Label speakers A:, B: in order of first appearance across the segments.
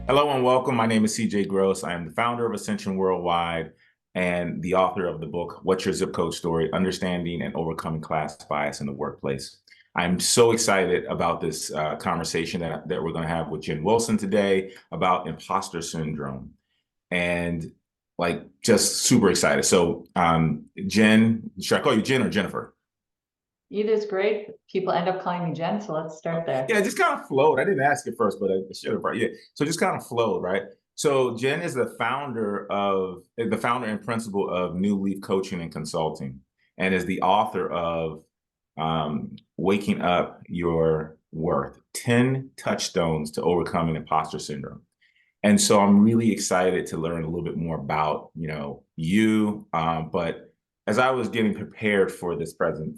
A: Hello and welcome. My name is CJ Gross. I am the founder of Ascension Worldwide and the author of the book, What's Your Zip Code Story? Understanding and Overcoming Class Bias in the Workplace. I'm so excited about this conversation that we're going to have with Jen Wilson today about imposter syndrome. And just super excited. So Jen, should I call you Jen or Jennifer?
B: Either is great. People end up calling me Jen, so let's start there.
A: Yeah, it just kind of flowed. I didn't ask it first, but I should have. Yeah, so it just kind of flowed, right? So Jen is the founder and principal of New Leaf Coaching and Consulting, and is the author of "Waking Up Your Worth: 10 Touchstones to Overcoming Imposter Syndrome." And so I'm really excited to learn a little bit more about you. But as I was getting prepared for this chat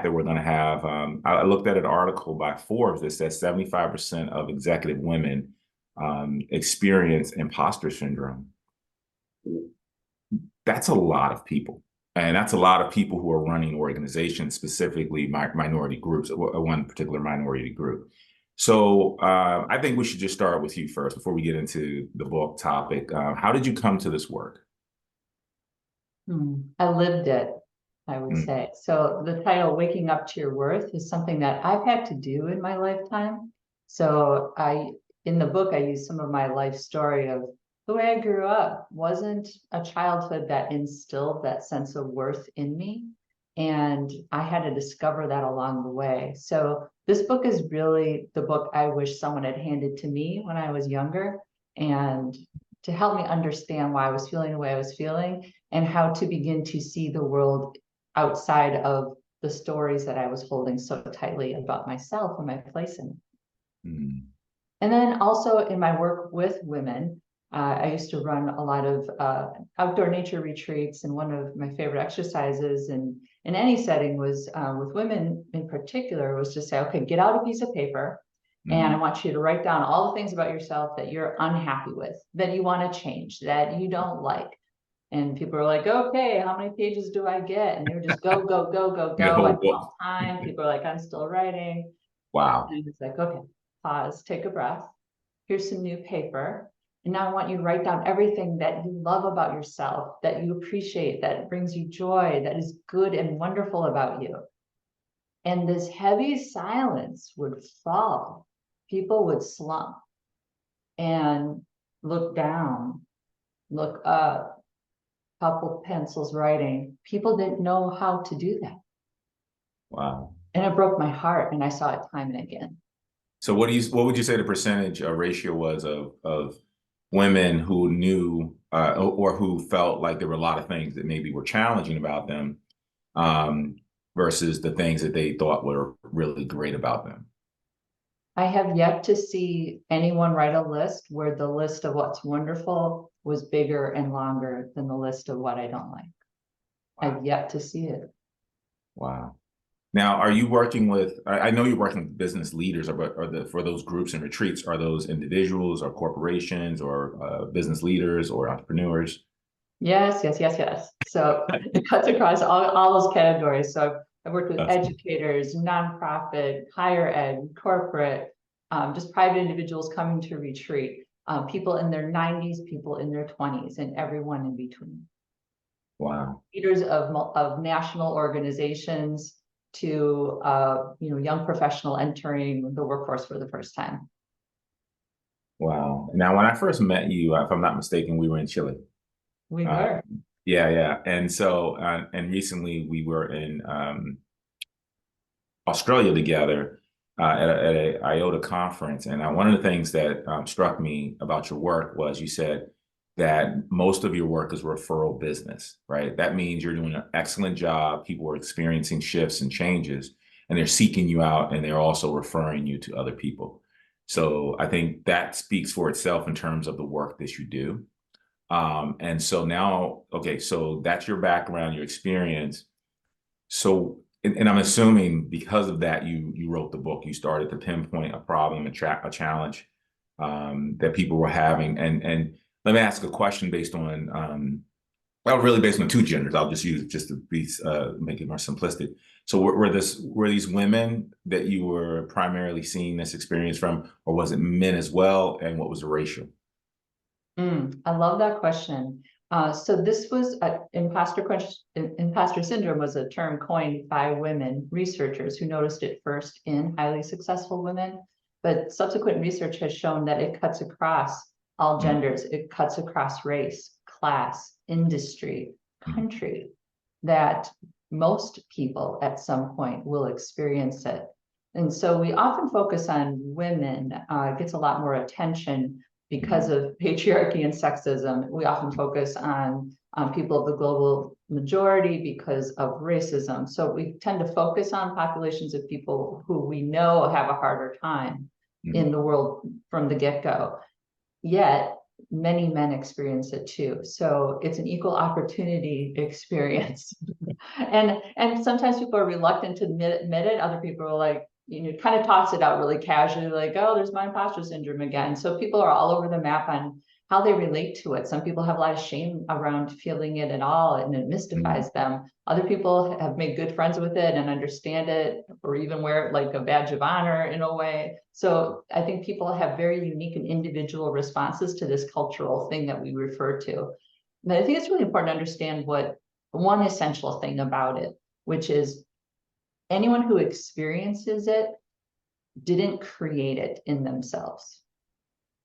A: that we're going to have, I looked at an article by Forbes that says 75% of executive women experience imposter syndrome. That's a lot of people. And that's a lot of people who are running organizations, specifically minority groups, one particular minority group. So I think we should just start with you first before we get into the book topic. How did you come to this work?
B: I lived it, I would
A: Mm.
B: say. So the title, Waking Up to Your Worth, is something that I've had to do in my lifetime. So in the book, I use some of my life story of the way I grew up. Wasn't a childhood that instilled that sense of worth in me. And I had to discover that along the way. So this book is really the book I wish someone had handed to me when I was younger, and to help me understand why I was feeling the way I was feeling and how to begin to see the world outside of the stories that I was holding so tightly about myself and my place in it.
A: Mm.
B: And then also in my work with women, I used to run a lot of outdoor nature retreats, and one of my favorite exercises in any setting was with women in particular was to say, okay, get out a piece of paper, and I
A: Mm.
B: want you to write down all the things about yourself that you're unhappy with, that you want to change, that you don't like. And people are like, okay, how many pages do I get? And they were just go, go, go, go,
A: The
B: go. I
A: whole
B: don't
A: book.
B: have time. People are like, I'm still writing.
A: Wow.
B: And I was like, okay, pause, take a breath. Here's some new paper. And now I want you to write down everything that you love about yourself, that you appreciate, that brings you joy, that is good and wonderful about you. And this heavy silence would fall. People would slump and look down, look up, couple pencils writing. People didn't know how to do that.
A: Wow.
B: And it broke my heart, and I saw it time and again.
A: So what would you say the percentage ratio was of women who knew or who felt like there were a lot of things that maybe were challenging about them um, versus the things that they thought were really great about them?
B: I have yet to see anyone write a list where the list of what's wonderful was bigger and longer than the list of what I don't like.
A: Wow.
B: I've yet to see it.
A: Wow. Now, are you working with, I know you're working with business leaders, for those groups and retreats, are those individuals or corporations or business leaders or entrepreneurs?
B: Yes, yes, yes, yes. So it cuts across all those categories. So I've worked with
A: That's
B: educators, nonprofit, higher ed, corporate, just private individuals coming to retreat, people in their 90s, people in their 20s, and everyone in between.
A: wow.
B: Leaders of national organizations to young professional entering the workforce for the first time.
A: Wow. Now, when I first met you, if I'm not mistaken, we were in Chile.
B: We
A: Uh,
B: were.
A: yeah, yeah. And so, and recently we were in Australia together at a IOTA conference. And one of the things that struck me about your work was you said that most of your work is referral business, right? That means you're doing an excellent job. People are experiencing shifts and changes, and they're seeking you out, and they're also referring you to other people. So I think that speaks for itself in terms of the work that you do. And so now, okay, so that's your background, your experience. So, and I'm assuming because of that, you wrote the book. You started to pinpoint a problem, a challenge that people were having. And let me ask a question based on well, really based on two genders. I'll just use just to be make it more simplistic. So were these women that you were primarily seeing this experience from, or was it men as well? And what was the ratio?
B: I love that question. So this was imposter syndrome was a term coined by women researchers who noticed it first in highly successful women, but subsequent research has shown that it cuts across all
A: Mm,
B: genders. It cuts across race, class, industry,
A: mm,
B: country, that most people at some point will experience it. And so we often focus on women, it gets a lot more attention because
A: mm,
B: of patriarchy and sexism. We often focus on people of the global majority because of racism. So we tend to focus on populations of people who we know have a harder time
A: mm,
B: in the world from the get-go. Yet many men experience it too. So it's an equal opportunity experience. And sometimes people are reluctant to admit it. Other people are like, kind of toss it out really casually, like, oh, there's my imposter syndrome again. So people are all over the map on how they relate to it. Some people have a lot of shame around feeling it at all, and it
A: mm,
B: mystifies them. Other people have made good friends with it and understand it, or even wear it like a badge of honor in a way. So I think people have very unique and individual responses to this cultural thing that we refer to. And I think it's really important to understand what one essential thing about it, which is anyone who experiences it didn't create it in themselves.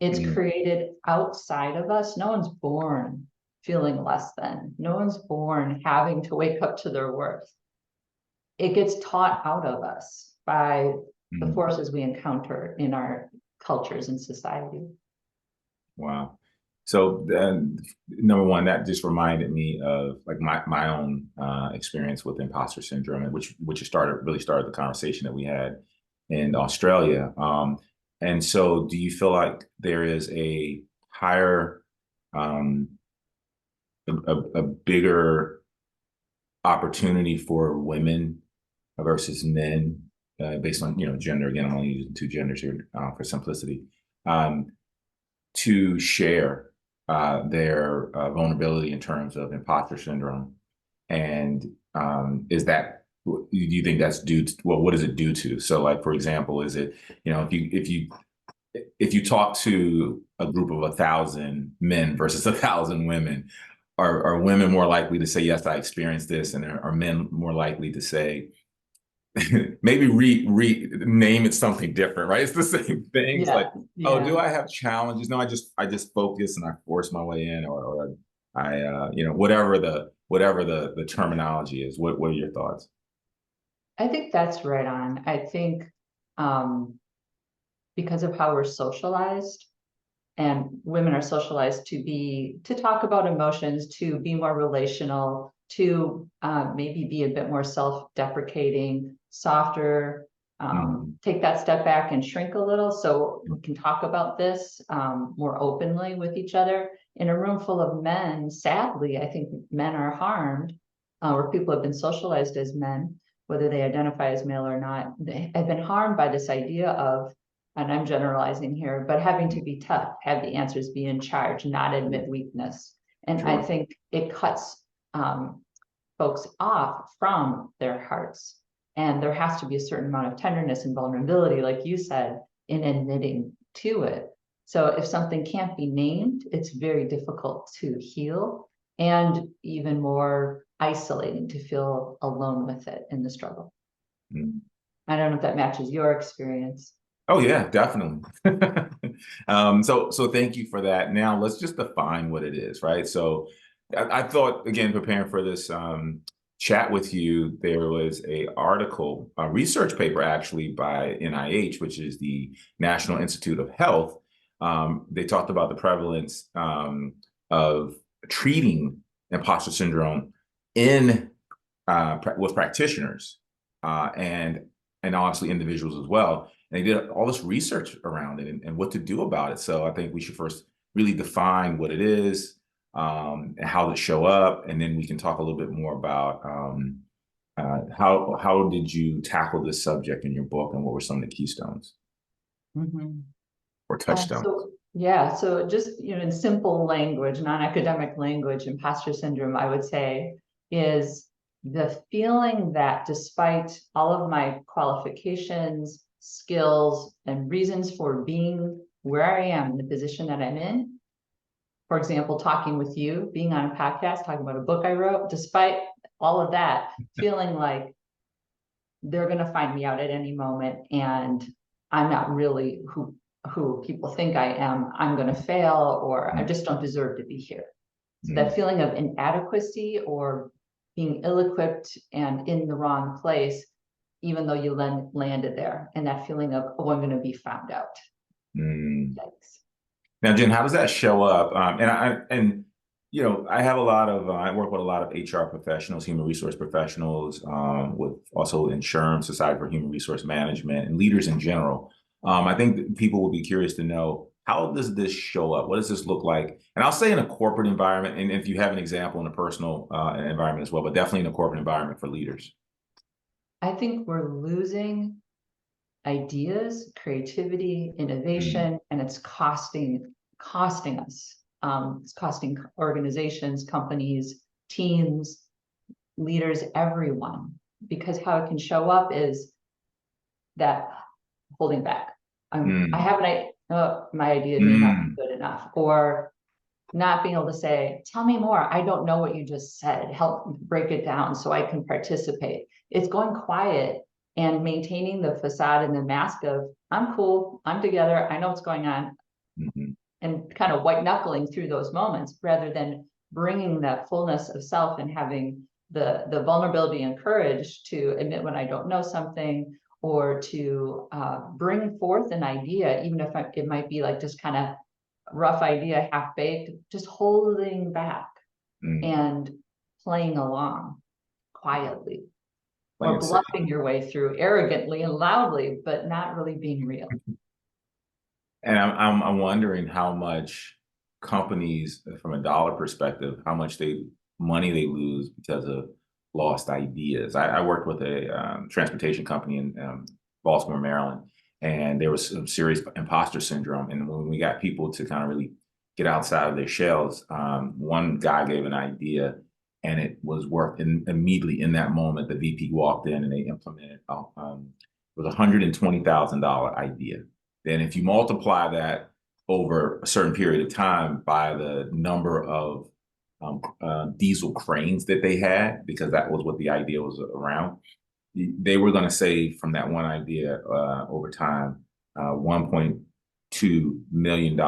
B: It's
A: mm,
B: created outside of us. No one's born feeling less than. No one's born having to wake up to their worth. It gets taught out of us by the
A: mm.
B: forces we encounter in our cultures and society.
A: Wow. So number one, that just reminded me of like my own experience with imposter syndrome, and which really started the conversation that we had in Australia. And so, do you feel like there is a higher, um, a bigger opportunity for women versus men based on gender? Again, I'm only using two genders here for simplicity. Um, to share their vulnerability in terms of imposter syndrome. And is that, do you think that's due to, well, what is it due to? So like, for example, is it, if you talk to a group of 1,000 men versus 1,000 women, are women more likely to say, yes, I experienced this? And are men more likely to say, maybe name it something different, right? It's the same things like,
B: Yeah,
A: oh, do
B: yeah.
A: I have challenges? No, I just focus and I force my way in, or I whatever the terminology is. What are your thoughts?
B: I think that's right on. I think um, because of how we're socialized, and women are socialized to talk about emotions, to be more relational, to maybe be a bit more self-deprecating, softer,
A: Mm,
B: take that step back and shrink a little so we can talk about this more openly with each other. In a room full of men, sadly, I think men are harmed, or people have been socialized as men, whether they identify as male or not. They have been harmed by this idea of, and I'm generalizing here, but having to be tough, have the answers, be in charge, not admit weakness. And I
A: sure.
B: think it cuts folks off from their hearts. And there has to be a certain amount of tenderness and vulnerability, like you said, in admitting to it. So if something can't be named, it's very difficult to heal and even more isolating to feel alone with it in the struggle.
A: Mm.
B: I don't know if that matches your experience.
A: Oh yeah, definitely. So thank you for that. Now let's just define what it is, right? So I thought again, preparing for this chat with you, there was a research paper actually by NIH, which is the National Institute of Health. They talked about the prevalence of treating imposter syndrome in with practitioners and obviously individuals as well. And they did all this research around it and what to do about it. So I think we should first really define what it is and how to show up, and then we can talk a little bit more about how did you tackle this subject in your book, and what were some of the keystones
B: Mhm.
A: or
B: So
A: touchstones?
B: Yeah, so just, in simple language, non-academic language, imposter syndrome, I would say, is the feeling that despite all of my qualifications, skills, and reasons for being where I am in the position that I'm in, for example, talking with you, being on a podcast, talking about a book I wrote, despite all of that, feeling like they're going to find me out at any moment and I'm not really who people think I am. I'm going to fail, or I just don't deserve to be here. So that feeling of inadequacy or being ill-equipped and in the wrong place, even though you landed there, and that feeling of, oh, I'm going to be found out.
A: Mm.
B: Yikes.
A: Now, Jen, how does that show up? I have a lot of I work with a lot of HR professionals, human resource professionals, with also insurance, Society for Human Resource Management, and leaders in general. I think that people will be curious to know, how does this show up? What does this look like? And I'll say in a corporate environment, and if you have an example in a personal environment as well, but definitely in a corporate environment for leaders.
B: I think we're losing ideas, creativity,
A: Mm,
B: innovation, and it's costing us. It's costing organizations, companies, teams, leaders, everyone, because how it can show up is that holding back. I
A: mm,
B: have my idea may not
A: mm,
B: be good enough, or not being able to say, tell me more. I don't know what you just said. Help break it down so I can participate. It's going quiet and maintaining the facade and the mask of, I'm cool, I'm together, I know what's going on,
A: mhm,
B: and kind of white knuckling through those moments rather than bringing that fullness of self and having the vulnerability and courage to admit when I don't know something, or to bring forth an idea, even if it might be like just kind of rough idea, half baked, just holding back
A: mm.
B: and playing along quietly,
A: Plain
B: or
A: and safe.
B: bluffing your way through arrogantly and loudly, but not really being real.
A: And I'm wondering how much companies, from a dollar perspective, how much money they lose because of lost ideas. I worked with a transportation company in Baltimore, Maryland, and there was some serious imposter syndrome. And when we got people to kind of really get outside of their shells, one guy gave an idea, and it was worked. And immediately in that moment, the VP walked in and they implemented. It was $120,000 idea. Then if you multiply that over a certain period of time by the number of diesel cranes that they had, because that was what the idea was around, they were going to save from that one idea over time $1.2 million.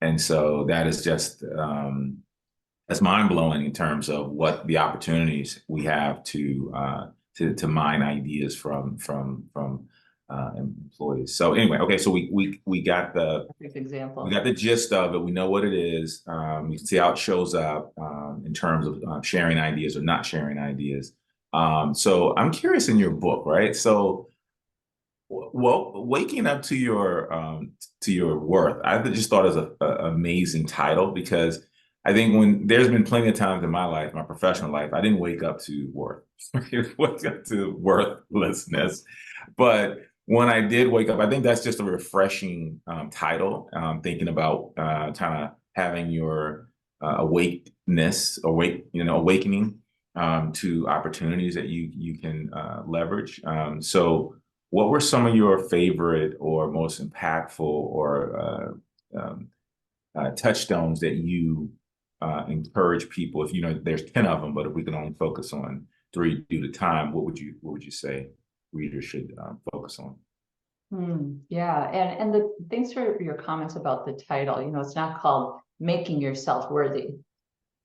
A: And so that is just that's mind blowing in terms of what the opportunities we have to mine ideas from employees. So anyway, okay, so we got the
B: Perfect example.
A: gist of it. We know what it is. You can see how it shows up in terms of sharing ideas or not sharing ideas. So I'm curious in your book, right? So, well, waking up to your worth, I just thought it was a amazing title, because I think when there's been plenty of times in my life, my professional life, I didn't wake up to worth. I wake up to worthlessness. But when I did wake up, I think that's just a refreshing title. Thinking about kind of having your awakening to opportunities that you can leverage. So, what were some of your favorite or most impactful or touchstones that you encourage people? If you know there's 10 of them, but if we can only focus on three due to time, what would you say readers should focus on?
B: Yeah, and thanks for your comments about the title. It's not called Making Yourself Worthy.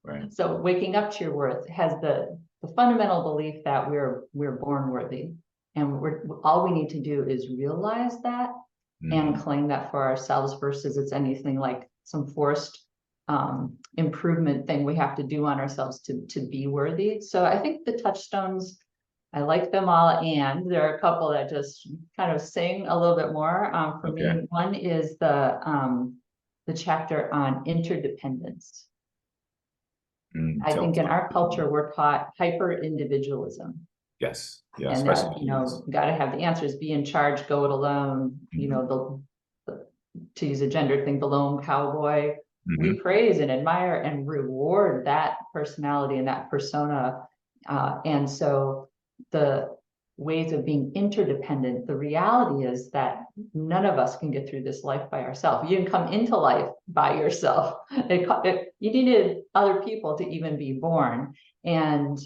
A: Right.
B: So waking up to your worth has the fundamental belief that we're born worthy, and we're all we need to do is realize that and
A: Mm,
B: claim that for ourselves, versus it's anything like some forced improvement thing we have to do on ourselves to be worthy. So I think the touchstones, I like them all, and there are a couple that just kind of sing a little bit more. For
A: okay.
B: me, one is the chapter on interdependence. I
A: Tell
B: think
A: us
B: in
A: about
B: our
A: it.
B: culture, we're taught hyper individualism,
A: Yes. Yeah.
B: and
A: Especially
B: that,
A: in business.
B: got to have the answers, be in charge, go it alone,
A: Mhm.
B: to use a gender thing, the lone cowboy. We praise and admire and reward that personality and that persona. And so the ways of being interdependent, the reality is that none of us can get through this life by ourselves. You didn't come into life by yourself. You needed other people to even be born. And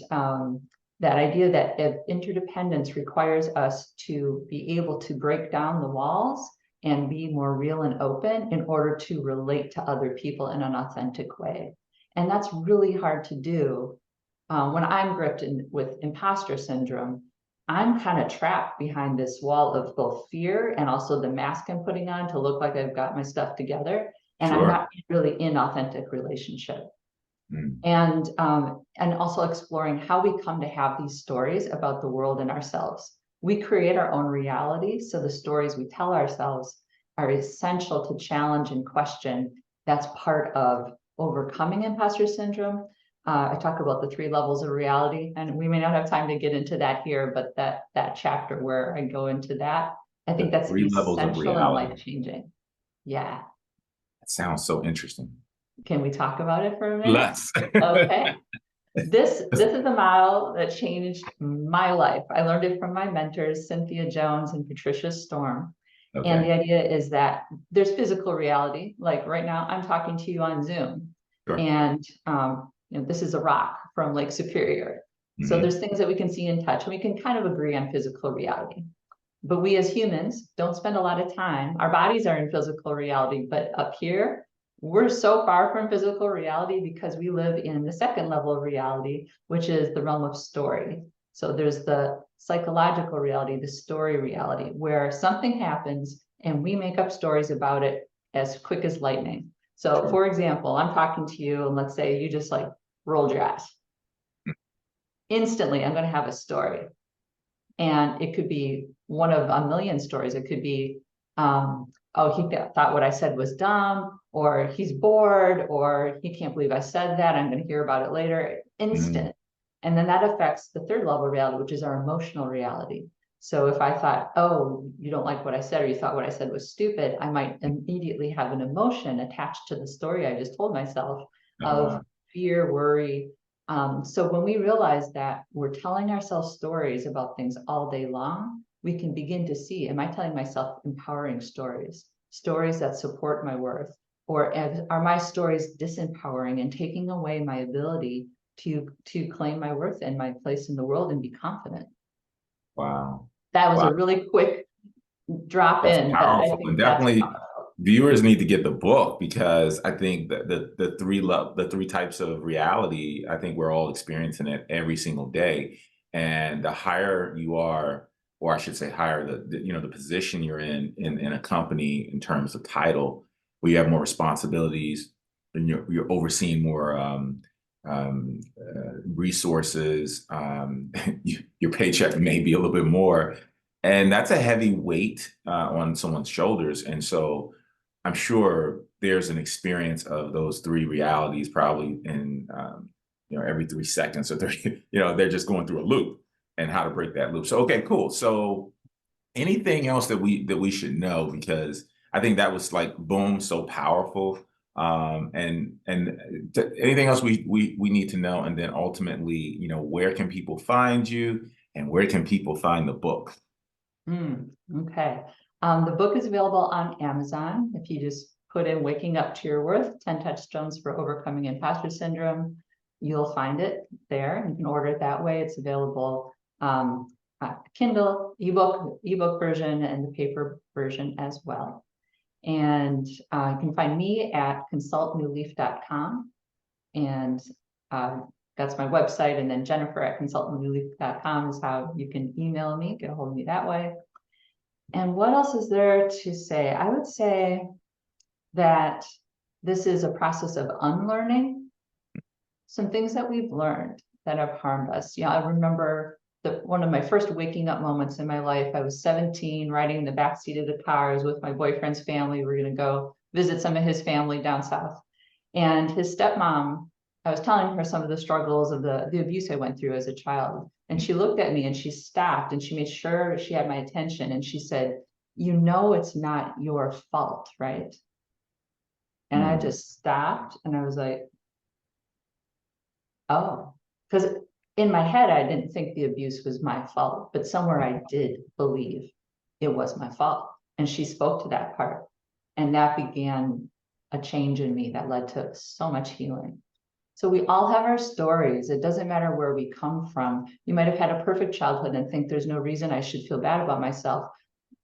B: that idea that interdependence requires us to be able to break down the walls and be more real and open in order to relate to other people in an authentic way. And that's really hard to do. When I'm gripped with imposter syndrome, I'm kind of trapped behind this wall of both fear and also the mask I'm putting on to look like I've got my stuff together. And I'm not really in authentic relationship. And also exploring how we come to have these stories about the world and ourselves. We create our own reality, so the stories we tell ourselves are essential to challenge and question. That's part of overcoming imposter syndrome. I talk about the 3 levels of reality, and we may not have time to get into that here, but that chapter where I go into that, I think that's
A: 3 levels of
B: essential and
A: reality.
B: life-changing. Yeah.
A: That sounds so interesting.
B: Can we talk about it for a minute?
A: Let's.
B: Okay. This is a model that changed my life. I learned it from my mentors, Cynthia Jones and Patricia Storm. Okay. And the idea is that there's physical reality. Like right now, I'm talking to you on Zoom. Sure. And this is a rock from Lake Superior. So there's things that we can see and touch, and we can kind of agree on physical reality. But we as humans don't spend a lot of time. Our bodies are in physical reality, but up here, we're so far from physical reality because we live in the 2nd level of reality, which is the realm of story. So there's the psychological reality, the story reality, where something happens and we make up stories about it as quick as lightning. So for example, I'm talking to you and let's say you just like rolled your eyes. Instantly, I'm going to have a story. And it could be one of a million stories. It could be, oh, he thought what I said was dumb, or he's bored, or he can't believe I said that. I'm going to hear about it later. Instant. And then that affects the 3rd level of reality, which is our emotional reality. So if I thought, oh, you don't like what I said, or you thought what I said was stupid, I might immediately have an emotion attached to the story I just told myself of fear, worry. So when we realize that we're telling ourselves stories about things all day long, we can begin to see, am I telling myself empowering stories that support my worth? Or are my stories disempowering and taking away my ability to claim my worth and my place in the world and be confident?
A: Wow.
B: That was a really quick drop in.
A: Powerful. And definitely viewers need to get the book, because I think that the 3 types of reality, I think we're all experiencing it every single day. And the higher you are, or I should say higher, the position you're in a company in terms of title, where you have more responsibilities and you're overseeing more resources, your paycheck may be a little bit more, and that's a heavy weight on someone's shoulders. And so I'm sure there's an experience of those 3 realities probably in every 3 seconds or 30, they're just going through a loop, and how to break that loop. So okay, cool. So anything else that we should know, because I think that was like boom, so powerful. And anything else we need to know, and then ultimately, where can people find you, and where can people find the book?
B: Okay. The book is available on Amazon. If you just put in Waking Up to Your Worth, 10 Touchstones for Overcoming Imposter Syndrome, you'll find it there. You can order it that way. It's available Kindle, ebook version, and the paper version as well. And you can find me at consultnewleaf.com. And that's my website. And then Jennifer at consultnewleaf.com is how you can email me, get a hold of me that way. And what else is there to say? I would say that this is a process of unlearning some things that we've learned that have harmed us. I remember one of my first waking up moments in my life. I was 17, riding in the backseat of the car. I was with my boyfriend's family. We were going to go visit some of his family down south. And his stepmom, I was telling her some of the struggles of the abuse I went through as a child. And she looked at me and she stopped and she made sure she had my attention. And she said, you know it's not your fault, right? And I just stopped and I was like, oh, because in my head, I didn't think the abuse was my fault, but somewhere I did believe it was my fault. And she spoke to that part. And that began a change in me that led to so much healing. So we all have our stories. It doesn't matter where we come from. You might have had a perfect childhood and think there's no reason I should feel bad about myself,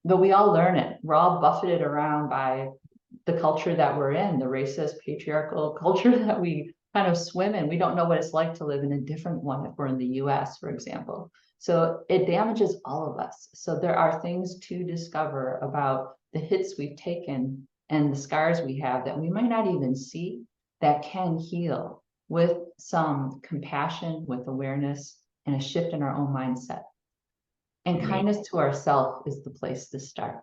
B: but we all learn it. We're all buffeted around by the culture that we're in, the racist, patriarchal culture that we kind of swim in. We don't know what it's like to live in a different one if we're in the US, for example. So it damages all of us. So there are things to discover about the hits we've taken and the scars we have that we might not even see that can heal with some compassion, with awareness, and a shift in our own mindset. And
A: Amazing.
B: kindness to ourselves is the place to start.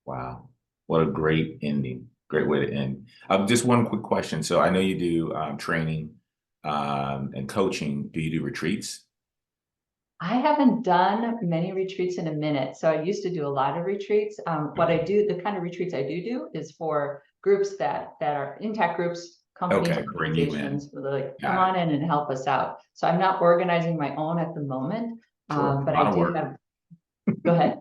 A: Wow. What a great ending. Great way to end. Just one quick question. So I know you do training and coaching. Do you do retreats?
B: I haven't done many retreats in a minute. So I used to do a lot of retreats. What I do, the kind of retreats I do is for groups that are intact groups, companies,
A: Okay, bring you in.
B: organizations, where they're like, come
A: Got it.
B: on in and help us out. So I'm not organizing my own at the moment,
A: Sure. A
B: but
A: lot
B: I
A: of
B: do
A: work.
B: have, go ahead.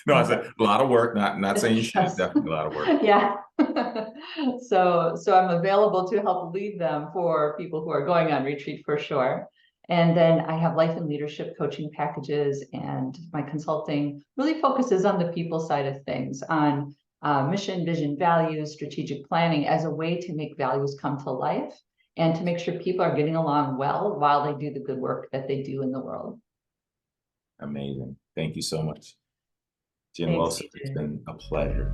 A: No, I
B: I'm
A: said
B: sorry.
A: a lot of work. Not saying you shouldn't.
B: Yes.
A: Definitely a lot of work.
B: Yeah. So I'm available to help lead them for people who are going on retreat for sure. And then I have life and leadership coaching packages, and my consulting really focuses on the people side of things, on mission, vision, values, strategic planning as a way to make values come to life and to make sure people are getting along well while they do the good work that they do in the world.
A: Amazing. Thank you so much, Jen
B: Thanks,
A: Wilson. It's
B: TJ.
A: been a pleasure.